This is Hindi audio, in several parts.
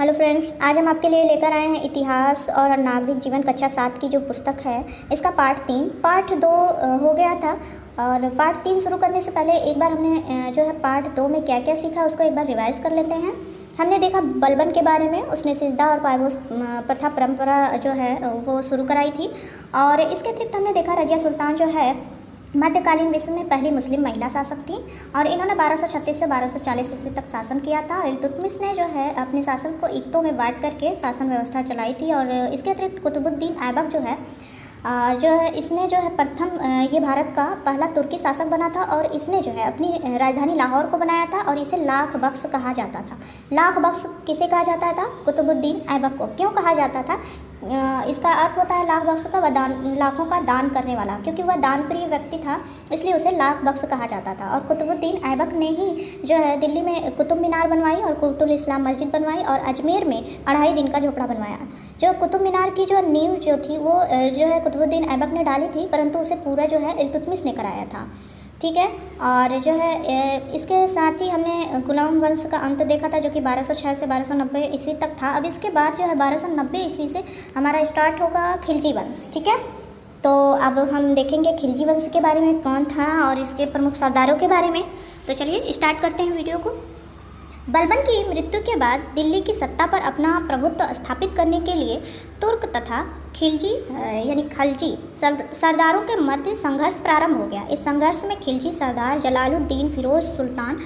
हेलो फ्रेंड्स, आज हम आपके लिए लेकर आए हैं इतिहास और नागरिक जीवन कक्षा 7 की जो पुस्तक है इसका पार्ट 2 हो गया था। और पार्ट 3 शुरू करने से पहले एक बार हमने जो है पार्ट 2 में क्या क्या सीखा उसको एक बार रिवाइज कर लेते हैं। हमने देखा बलबन के बारे में, उसने सिजदा और पायबोस प्रथा परंपरा जो है वो शुरू कराई थी। और इसके अतिरिक्त हमने देखा रजिया सुल्तान जो है मध्यकालीन विश्व में पहली मुस्लिम महिला शासक थी और इन्होंने 1236 से 1240 ईस्वी तक शासन किया था। इल्तुतमिश ने जो है अपने शासन को इक्तों में बांट करके शासन व्यवस्था चलाई थी। और इसके अतिरिक्त कुतुबुद्दीन ऐबक जो है इसने जो है प्रथम ये भारत का पहला तुर्की शासक बना था और इसने जो है अपनी राजधानी लाहौर को बनाया था और इसे लाख बख्श कहा जाता था। लाख बख्श किसे कहा जाता था? कुतुबुद्दीन ऐबक को। क्यों कहा जाता था? इसका अर्थ होता है लाख बख्श का, वह लाखों का दान करने वाला, क्योंकि वह दान प्रिय व्यक्ति था इसलिए उसे लाख बख्श कहा जाता था। और कुतुबुद्दीन ऐबक ने ही जो है दिल्ली में कुतुब मीनार बनवाई और कुतुब इस्लाम मस्जिद बनवाई और अजमेर में 2.5 दिन का झोपड़ा बनवाया। जो कुतुब मीनार की जो नींव जो थी वो जो है कुतुबुद्दीन ऐबक ने डाली थी, परंतु उसे पूरा जो है इल्तुतमिश ने कराया था। ठीक है। और जो है इसके साथ ही हमने गुलाम वंश का अंत देखा था जो कि 1206 से 1290 ईस्वी तक था। अब इसके बाद जो है 1290 ईस्वी से हमारा स्टार्ट होगा खिलजी वंश। ठीक है। तो अब हम देखेंगे खिलजी वंश के बारे में कौन था और इसके प्रमुख सरदारों के बारे में। तो चलिए स्टार्ट करते हैं वीडियो को। बलबन की मृत्यु के बाद दिल्ली की सत्ता पर अपना प्रभुत्व स्थापित करने के लिए तुर्क तथा खिलजी यानी खलजी सरदारों के मध्य संघर्ष प्रारंभ हो गया। इस संघर्ष में खिलजी सरदार जलालुद्दीन फिरोज सुल्तान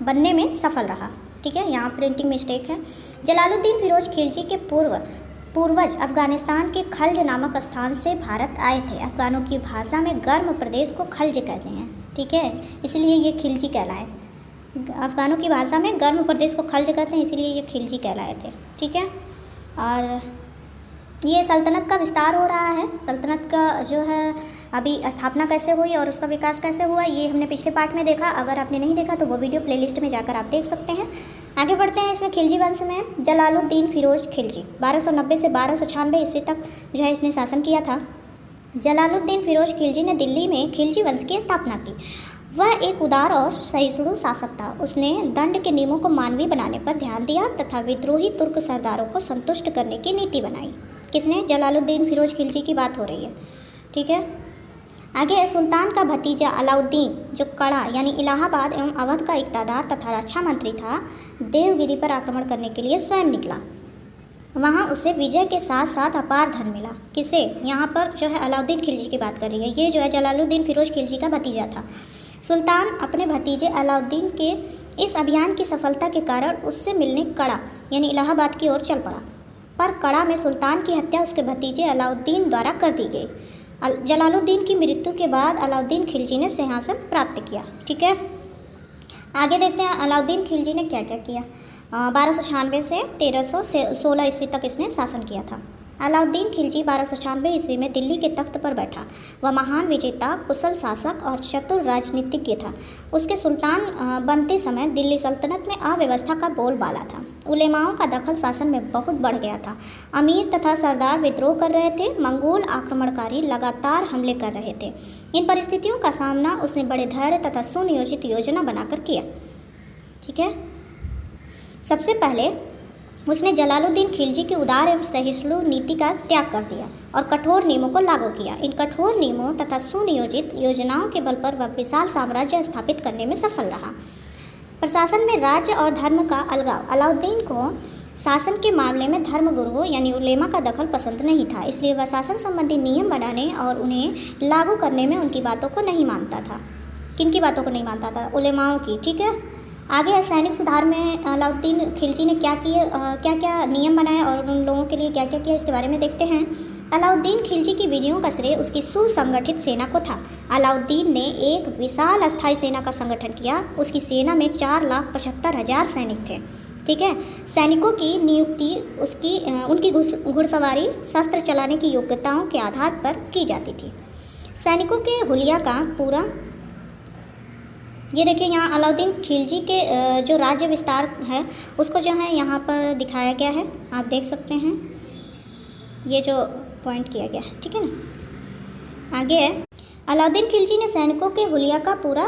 बनने में सफल रहा। ठीक है, यहाँ प्रिंटिंग मिस्टेक है। जलालुद्दीन फिरोज खिलजी के पूर्वज अफगानिस्तान के खल्ज नामक स्थान से भारत आए थे। अफगानों की भाषा में गर्म प्रदेश को खल्ज कहते हैं। ठीक है, इसलिए ये खिलजी कहलाए। अफगानों की भाषा में गर्म प्रदेश को खल्ज कहते हैं, इसलिए ये खिलजी कहलाए थे। ठीक है। और ये सल्तनत का विस्तार हो रहा है। सल्तनत का जो है अभी स्थापना कैसे हुई और उसका विकास कैसे हुआ ये हमने पिछले पार्ट में देखा। अगर आपने नहीं देखा तो वो वीडियो प्लेलिस्ट में जाकर आप देख सकते हैं। आगे बढ़ते हैं। इसमें खिलजी वंश में जलालुद्दीन फिरोज खिलजी 1290 से 1296 ईस्वी तक जो है इसने शासन किया था। जलालुद्दीन फिरोज खिलजी ने दिल्ली में खिलजी वंश की स्थापना की। वह एक उदार और सहिष्णु शासक था। उसने दंड के नियमों को मानवीय बनाने पर ध्यान दिया तथा विद्रोही तुर्क सरदारों को संतुष्ट करने की नीति बनाई। किसने? जलालुद्दीन फिरोज खिलजी की बात हो रही है। ठीक है। आगे सुल्तान का भतीजा अलाउद्दीन जो कड़ा यानी इलाहाबाद एवं अवध का इक़्तिदार तथा रक्षा मंत्री था, देवगिरी पर आक्रमण करने के लिए स्वयं निकला। वहाँ उसे विजय के साथ साथ अपार धन मिला। किसे? यहाँ पर जो है अलाउद्दीन खिलजी की बात कर रही है। ये जो है जलालुद्दीन फिरोज खिलजी का भतीजा था। सुल्तान अपने भतीजे अलाउद्दीन के इस अभियान की सफलता के कारण उससे मिलने कड़ा यानी इलाहाबाद की ओर चल पड़ा, पर कड़ा में सुल्तान की हत्या उसके भतीजे अलाउद्दीन द्वारा कर दी गई। जलालुद्दीन की मृत्यु के बाद अलाउद्दीन खिलजी ने सिंहासन प्राप्त किया। ठीक है। आगे देखते हैं अलाउद्दीन खिलजी ने क्या क्या किया। 1296 से 1316 ईस्वी तक इसने शासन किया था। अलाउद्दीन खिलजी 1296 ईस्वी में दिल्ली के तख्त पर बैठा। वह महान विजेता, कुशल शासक और चतुर राजनीतिज्ञ था। उसके सुल्तान बनते समय दिल्ली सल्तनत में अव्यवस्था का बोलबाला था। उलेमाओं का दखल शासन में बहुत बढ़ गया था। अमीर तथा सरदार विद्रोह कर रहे थे। मंगोल आक्रमणकारी लगातार हमले कर रहे थे। इन परिस्थितियों का सामना उसने बड़े धैर्य तथा सुनियोजित योजना बनाकर किया। ठीक है। सबसे पहले उसने जलालुद्दीन खिलजी की उदार एवं सहिष्णु नीति का त्याग कर दिया और कठोर नियमों को लागू किया। इन कठोर नियमों तथा सुनियोजित योजनाओं के बल पर वह विशाल साम्राज्य स्थापित करने में सफल रहा। प्रशासन में राज्य और धर्म का अलगाव। अलाउद्दीन को शासन के मामले में धर्मगुरुओं यानी उलेमा का दखल पसंद नहीं था, इसलिए वह शासन संबंधी नियम बनाने और उन्हें लागू करने में उनकी बातों को नहीं मानता था। किनकी बातों को नहीं मानता था? उलेमाओं की। ठीक है। आगे सैनिक सुधार में अलाउद्दीन खिलजी ने क्या क्या नियम बनाए और उन लोगों के लिए क्या क्या किया इसके बारे में देखते हैं। अलाउद्दीन खिलजी की विजयों का श्रेय उसकी सुसंगठित सेना को था। अलाउद्दीन ने एक विशाल अस्थायी सेना का संगठन किया। उसकी सेना में 4,75,000 सैनिक थे। ठीक है। सैनिकों की नियुक्ति उनकी घुड़सवारी, शस्त्र चलाने की योग्यताओं के आधार पर की जाती थी। सैनिकों के हुलिया का पूरा ये देखिए यहाँ अलाउद्दीन खिलजी के जो राज्य विस्तार है उसको जो है यहाँ पर दिखाया गया है, आप देख सकते हैं ये जो पॉइंट किया गया है। ठीक है ना। आगे है अलाउद्दीन खिलजी ने सैनिकों के हुलिया का पूरा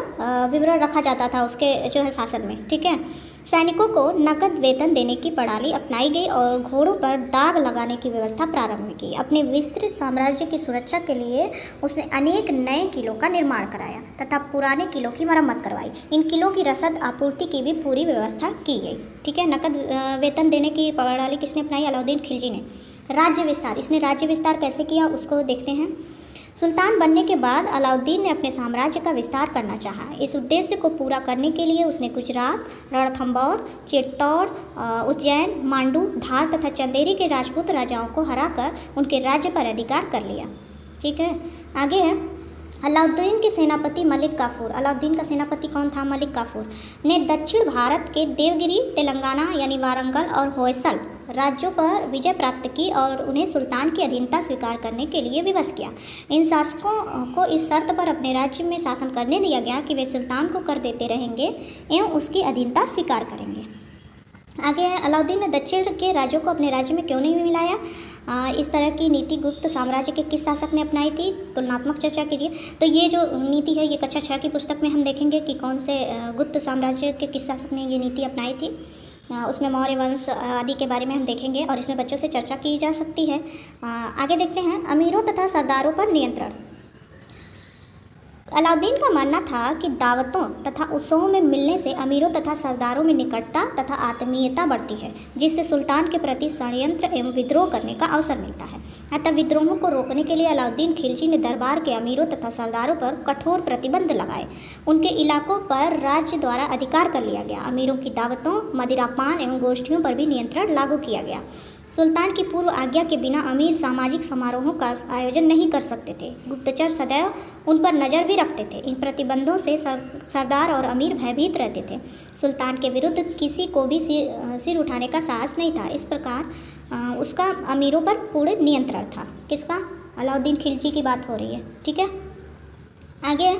विवरण रखा जाता था उसके जो है शासन में। ठीक है। सैनिकों को नकद वेतन देने की प्रणाली अपनाई गई और घोड़ों पर दाग लगाने की व्यवस्था प्रारंभ की। अपने विस्तृत साम्राज्य की सुरक्षा के लिए उसने अनेक नए किलों का निर्माण कराया तथा पुराने किलों की मरम्मत करवाई। इन किलों की रसद आपूर्ति की भी पूरी व्यवस्था की गई। ठीक है, नकद वेतन देने की प्रणाली किसने अपनाई? अलाउद्दीन खिलजी ने। राज्य विस्तार, इसने राज्य विस्तार कैसे किया उसको देखते हैं। सुल्तान बनने के बाद अलाउद्दीन ने अपने साम्राज्य का विस्तार करना चाहा। इस उद्देश्य को पूरा करने के लिए उसने गुजरात, रणथंभौर, चित्तौड़, उज्जैन, मांडू, धार तथा चंदेरी के राजपूत राजाओं को हराकर उनके राज्य पर अधिकार कर लिया। ठीक है, आगे है अलाउद्दीन के सेनापति मलिक काफूर। अलाउद्दीन का सेनापति कौन था? मलिक काफूर ने दक्षिण भारत के देवगिरी, तेलंगाना यानी वारंगल और होयसल राज्यों पर विजय प्राप्त की और उन्हें सुल्तान की अधीनता स्वीकार करने के लिए विवश किया। इन शासकों को इस शर्त पर अपने राज्य में शासन करने दिया गया कि वे सुल्तान को कर देते रहेंगे एवं उसकी अधीनता स्वीकार करेंगे। आगे है अलाउद्दीन ने दक्षिण के राज्यों को अपने राज्य में क्यों नहीं मिलाया? इस तरह की नीति गुप्त साम्राज्य के किस शासक ने अपनाई थी? तुलनात्मक चर्चा कीजिए। तो ये जो नीति है ये कक्षा 6 की पुस्तक में हम देखेंगे कि कौन से गुप्त साम्राज्य के किस शासक ने ये नीति अपनाई थी। उसमें मौर्य वंश आदि के बारे में हम देखेंगे और इसमें बच्चों से चर्चा की जा सकती है। आगे देखते हैं अमीरों तथा सरदारों पर नियंत्रण। अलाउद्दीन का मानना था कि दावतों तथा उत्सवों में मिलने से अमीरों तथा सरदारों में निकटता तथा आत्मीयता बढ़ती है, जिससे सुल्तान के प्रति षड्यंत्र एवं विद्रोह करने का अवसर मिलता है। अतः विद्रोहों को रोकने के लिए अलाउद्दीन खिलजी ने दरबार के अमीरों तथा सरदारों पर कठोर प्रतिबंध लगाए। उनके इलाकों पर राज्य द्वारा अधिकार कर लिया गया। अमीरों की दावतों, मदिरापान एवं गोष्ठियों पर भी नियंत्रण लागू किया गया। सुल्तान की पूर्व आज्ञा के बिना अमीर सामाजिक समारोहों का आयोजन नहीं कर सकते थे। गुप्तचर सदैव उन पर नज़र भी रखते थे। इन प्रतिबंधों से सरदार और अमीर भयभीत रहते थे। सुल्तान के विरुद्ध किसी को भी सिर उठाने का साहस नहीं था। इस प्रकार उसका अमीरों पर पूर्ण नियंत्रण था। किसका? अलाउद्दीन खिलजी की बात हो रही है। ठीक है, आगे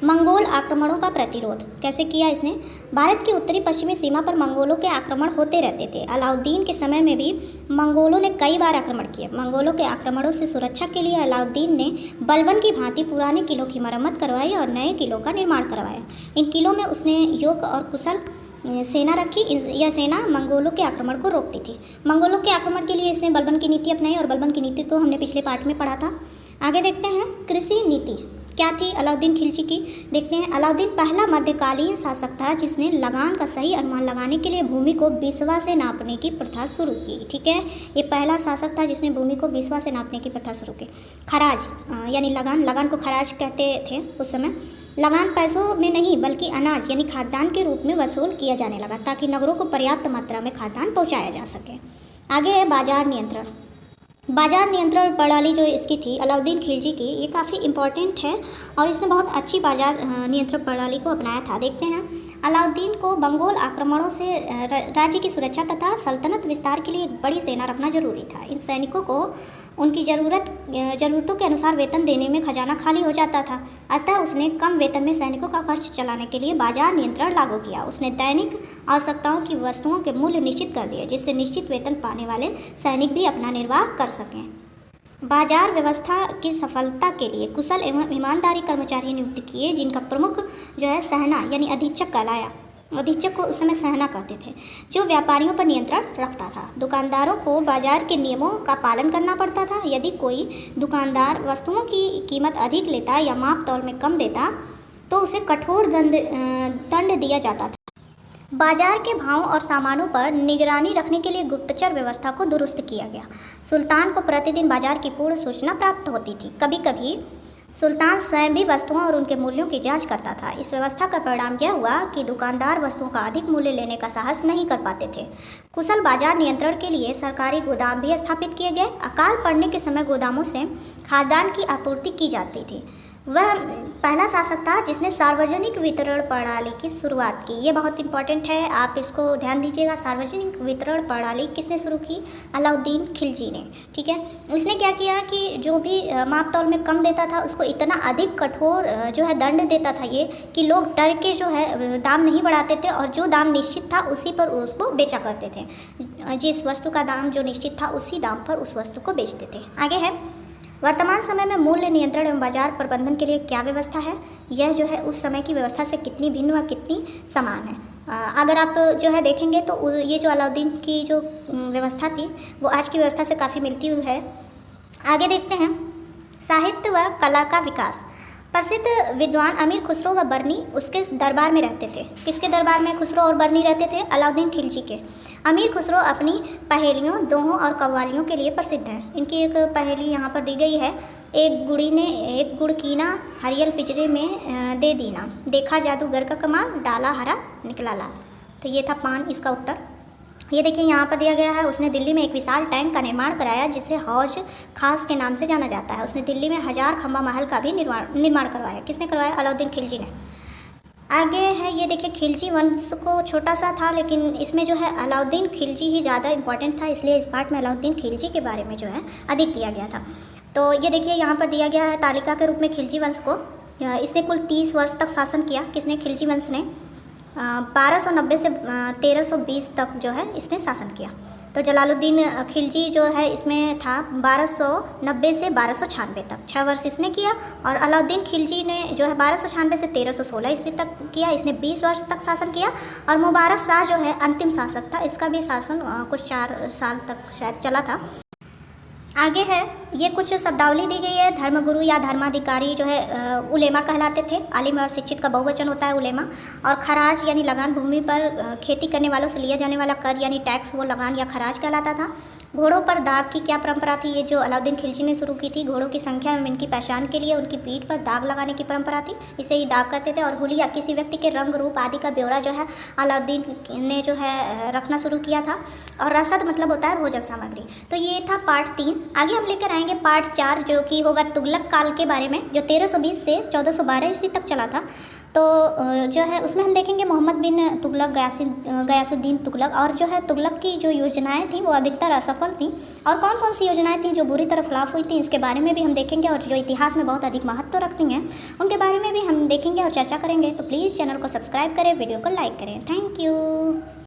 मंगोल आक्रमणों का प्रतिरोध कैसे किया इसने? भारत की उत्तरी पश्चिमी सीमा पर मंगोलों के आक्रमण होते रहते थे। अलाउद्दीन के समय में भी मंगोलों ने कई बार आक्रमण किए। मंगोलों के आक्रमणों से सुरक्षा के लिए अलाउद्दीन ने बलबन की भांति पुराने किलों की मरम्मत करवाई और नए किलों का निर्माण करवाया। इन किलों में उसने योग्य और कुशल सेना रखी। यह सेना मंगोलों के आक्रमण को रोकती थी। मंगोलों के आक्रमण के लिए इसने बलबन की नीति अपनाई और बलबन की नीति को हमने पिछले पार्ट में पढ़ा था। आगे देखते हैं कृषि नीति क्या थी अलाउद्दीन खिलजी की। देखते हैं अलाउद्दीन पहला मध्यकालीन शासक था जिसने लगान का सही अनुमान लगाने के लिए भूमि को बिस्वा से नापने की प्रथा शुरू की। ठीक है, ये पहला शासक था जिसने भूमि को बिस्वा से नापने की प्रथा शुरू की। खराज यानी लगान को खराज कहते थे उस समय। लगान पैसों में नहीं बल्कि अनाज यानी खाद्यान्न के रूप में वसूल किया जाने लगा ताकि नगरों को पर्याप्त मात्रा में खाद्यान्न पहुँचाया जा सके। आगे है बाजार नियंत्रण। बाजार नियंत्रण प्रणाली जो इसकी थी अलाउद्दीन खिलजी की, ये काफ़ी इम्पॉर्टेंट है और इसने बहुत अच्छी बाजार नियंत्रण प्रणाली को अपनाया था। देखते हैं अलाउद्दीन को मंगोल आक्रमणों से राज्य की सुरक्षा तथा सल्तनत विस्तार के लिए एक बड़ी सेना रखना जरूरी था। इन सैनिकों को उनकी ज़रूरतों के अनुसार वेतन देने में खजाना खाली हो जाता था। अतः उसने कम वेतन में सैनिकों का खर्च चलाने के लिए बाजार नियंत्रण लागू किया। उसने दैनिक आवश्यकताओं की वस्तुओं के मूल्य निश्चित कर दिए जिससे निश्चित वेतन पाने वाले सैनिक भी अपना निर्वाह कर सकें। बाजार व्यवस्था की सफलता के लिए कुशल एवं ईमानदारी कर्मचारी नियुक्त किए जिनका प्रमुख जो है सहना यानी अधीक्षक कहलाया। अधीक्षक को उस समय सहना कहते थे, जो व्यापारियों पर नियंत्रण रखता था। दुकानदारों को बाजार के नियमों का पालन करना पड़ता था। यदि कोई दुकानदार वस्तुओं की कीमत अधिक लेता या माप तौल में कम देता तो उसे कठोर दंड दिया जाता था। बाजार के भावों और सामानों पर निगरानी रखने के लिए गुप्तचर व्यवस्था को दुरुस्त किया गया। सुल्तान को प्रतिदिन बाजार की पूर्ण सूचना प्राप्त होती थी। कभी कभी सुल्तान स्वयं भी वस्तुओं और उनके मूल्यों की जांच करता था। इस व्यवस्था का परिणाम यह हुआ कि दुकानदार वस्तुओं का अधिक मूल्य लेने का साहस नहीं कर पाते थे। कुशल बाजार नियंत्रण के लिए सरकारी गोदाम भी स्थापित किए गए। अकाल पड़ने के समय गोदामों से खाद्यान्न की आपूर्ति की जाती थी। वह पहला शासक था जिसने सार्वजनिक वितरण प्रणाली की शुरुआत की। ये बहुत इंपॉर्टेंट है, आप इसको ध्यान दीजिएगा। सार्वजनिक वितरण प्रणाली किसने शुरू की? अलाउद्दीन खिलजी ने। ठीक है, उसने क्या किया कि जो भी माप तौल में कम देता था उसको इतना अधिक कठोर जो है दंड देता था ये कि लोग डर के जो है दाम नहीं बढ़ाते थे और जो दाम निश्चित था उसी पर उसको बेचा करते थे। जिस वस्तु का दाम जो निश्चित था उसी दाम पर उस वस्तु को बेचते थे। आगे है वर्तमान समय में मूल्य नियंत्रण एवं बाजार प्रबंधन के लिए क्या व्यवस्था है। यह जो है उस समय की व्यवस्था से कितनी भिन्न व कितनी समान है। अगर आप जो है देखेंगे तो ये जो अलाउद्दीन की जो व्यवस्था थी वो आज की व्यवस्था से काफ़ी मिलती हुई है। आगे देखते हैं साहित्य व कला का विकास। प्रसिद्ध विद्वान अमीर खुसरो व बर्नी उसके दरबार में रहते थे। किसके दरबार में खुसरो और बर्नी रहते थे? अलाउद्दीन खिलजी के। अमीर खुसरो अपनी पहेलियों, दोहों और कव्वालियों के लिए प्रसिद्ध हैं। इनकी एक पहेली यहाँ पर दी गई है, एक गुड़ी ने एक गुड़ कीना, हरियल पिंजरे में दे दीना, देखा जादूगर का कमाल, डाला हरा निकला लाल। तो ये था पान, इसका उत्तर। ये देखिए यहाँ पर दिया गया है, उसने दिल्ली में एक विशाल टैंक का निर्माण कराया जिसे हौज खास के नाम से जाना जाता है। उसने दिल्ली में 1000 खंबा महल का भी निर्माण करवाया। किसने करवाया? अलाउद्दीन खिलजी ने। आगे है ये देखिए, खिलजी वंश को छोटा सा था लेकिन इसमें जो है अलाउद्दीन खिलजी ही ज़्यादा इंपॉर्टेंट था, इसलिए इस पार्ट में अलाउद्दीन खिलजी के बारे में जो है अधिक दिया गया था। तो ये देखिए यहाँ पर दिया गया है तालिका के रूप में खिलजी वंश को। इसने कुल 30 वर्ष तक शासन किया। किसने? खिलजी वंश ने। 1290 से 1320 तक जो है इसने शासन किया। तो जलालुद्दीन खिलजी जो है इसमें था 1290 से 1296 तक, 6 वर्ष इसने किया। और अलाउद्दीन खिलजी ने जो है 1296 से 1316 ईस्वी तक किया, इसने 20 वर्ष तक शासन किया। और मुबारक शाह जो है अंतिम शासक था, इसका भी शासन कुछ 4 साल तक शायद चला था। आगे है ये कुछ शब्दावली दी गई है। धर्मगुरु या धर्माधिकारी जो है उलेमा कहलाते थे। आलिम और शिक्षित का बहुवचन होता है उलेमा। और खराज यानी लगान, भूमि पर खेती करने वालों से लिया जाने वाला कर यानी टैक्स, वो लगान या खराज कहलाता था। घोड़ों पर दाग की क्या परंपरा थी? ये जो अलाउद्दीन खिलजी ने शुरू की थी। घोड़ों की संख्या एवं इनकी पहचान के लिए उनकी पीठ पर दाग लगाने की परंपरा थी, इसे ही दाग कहते थे। और हुलिया किसी व्यक्ति के रंग, रूप आदि का ब्यौरा जो है अलाउद्दीन ने जो है रखना शुरू किया था। और रसद मतलब होता है भोजन सामग्री। तो ये था पार्ट 3। आगे हम लेकर आएंगे पार्ट 4 जो कि होगा तुगलक काल के बारे में, जो 1320 से 1412 ईस्वी तक चला था। तो जो है उसमें हम देखेंगे मोहम्मद बिन तुगलक, गयासुद्दीन तुगलक। और जो है तुगलक की जो योजनाएं थी वो अधिकतर असफल थी। और कौन कौन सी योजनाएं थी जो बुरी तरह फ्लॉप हुई थी, इसके बारे में भी हम देखेंगे। और जो इतिहास में बहुत अधिक महत्व रखती हैं उनके बारे में भी हम देखेंगे और चर्चा करेंगे। तो प्लीज़ चैनल को सब्सक्राइब करें, वीडियो को लाइक करें। Thank you.